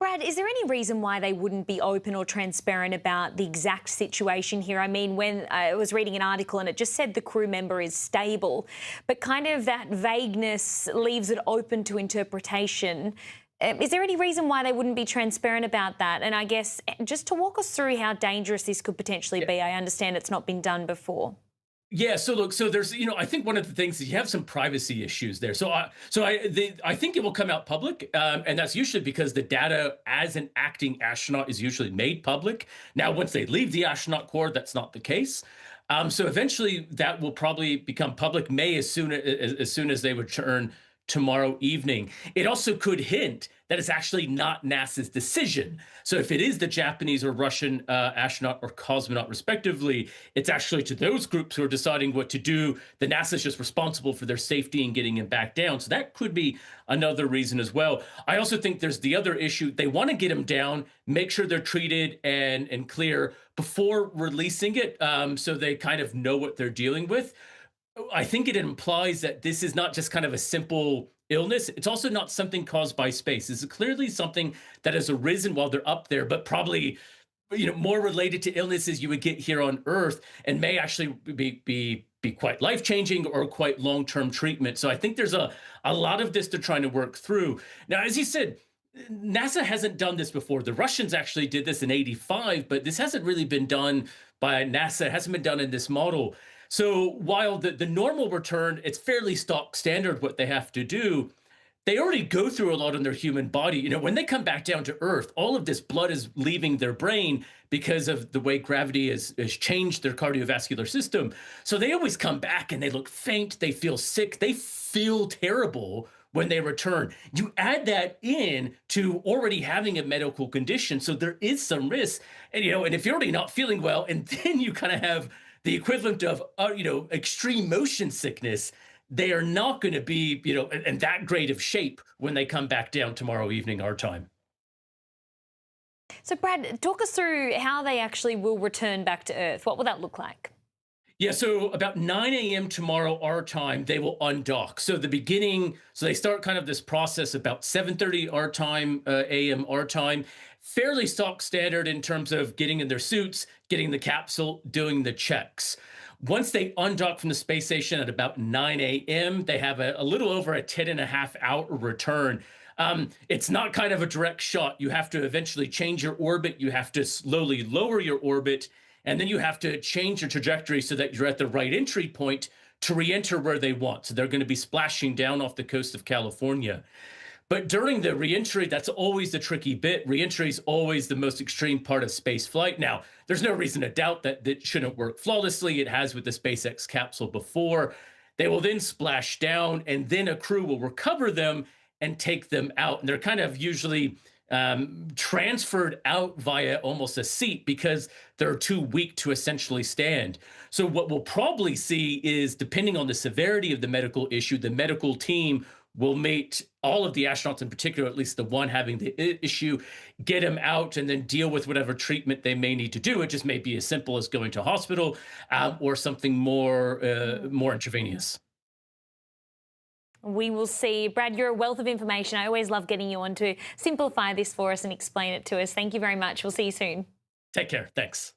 Brad, is there any reason why they wouldn't be open or transparent about the exact situation here? I mean, when I was reading an article and it just said the crew member is stable, but kind of that vagueness leaves it open to interpretation. Is there any reason why they wouldn't be transparent about that? And I guess just to walk us through how dangerous this could potentially be. I understand it's not been done before. Yeah, so look, so there's, I think one of the things is you have some privacy issues there. I think it will come out public, and that's usually because the data as an acting astronaut is usually made public. Now, once they leave the astronaut corps, that's not the case. So eventually, that will probably become public May as soon as they return tomorrow evening. It also could hint that it's actually not NASA's decision. So if it is the Japanese or Russian astronaut or cosmonaut, respectively, it's actually to those groups who are deciding what to do. The NASA is just responsible for their safety and getting him back down. So that could be another reason as well. I also think there's the other issue. They want to get him down, make sure they're treated and clear before releasing it, so they kind of know what they're dealing with. I think it implies that this is not just kind of a simple illness. It's also not something caused by space. This is clearly something that has arisen while they're up there, but probably, more related to illnesses you would get here on Earth and may actually be quite life-changing or quite long-term treatment. So I think there's a lot of this they're trying to work through. Now, as you said, NASA hasn't done this before. The Russians actually did this in '85, but this hasn't really been done by NASA. It hasn't been done in this model. So while the normal return, it's fairly stock standard what they have to do, they already go through a lot in their human body. When they come back down to Earth, all of this blood is leaving their brain because of the way gravity has changed their cardiovascular system. So they always come back and they look faint, they feel sick, they feel terrible when they return. You add that in to already having a medical condition, so there is some risk. And if you're already not feeling well, and then you kind of have the equivalent of extreme motion sickness, they are not going to be in that great of shape when they come back down tomorrow evening our time. So Brad, talk us through how they actually will return back to Earth. What will that look like? Yeah, so about 9 a.m. tomorrow our time, they will undock. So they start kind of this process about 7:30 our time, a.m. our time, fairly stock standard in terms of getting in their suits, getting the capsule, doing the checks. Once they undock from the space station at about 9 a.m., they have a little over a 10.5-hour return. It's not kind of a direct shot. You have to eventually change your orbit. You have to slowly lower your orbit. And then you have to change your trajectory so that you're at the right entry point to re-enter where they want. So they're going to be splashing down off the coast of California. But during the re-entry, that's always the tricky bit. Re-entry is always the most extreme part of space flight. Now, there's no reason to doubt that it shouldn't work flawlessly. It has with the SpaceX capsule before. They will then splash down, and then a crew will recover them and take them out. And they're kind of usually transferred out via almost a seat because they're too weak to essentially stand. So what we'll probably see is, depending on the severity of the medical issue, the medical team will meet all of the astronauts, in particular, at least the one having the issue, get them out and then deal with whatever treatment they may need to do. It just may be as simple as going to hospital or something more intravenous. We will see. Brad, you're a wealth of information. I always love getting you on to simplify this for us and explain it to us. Thank you very much. We'll see you soon. Take care. Thanks.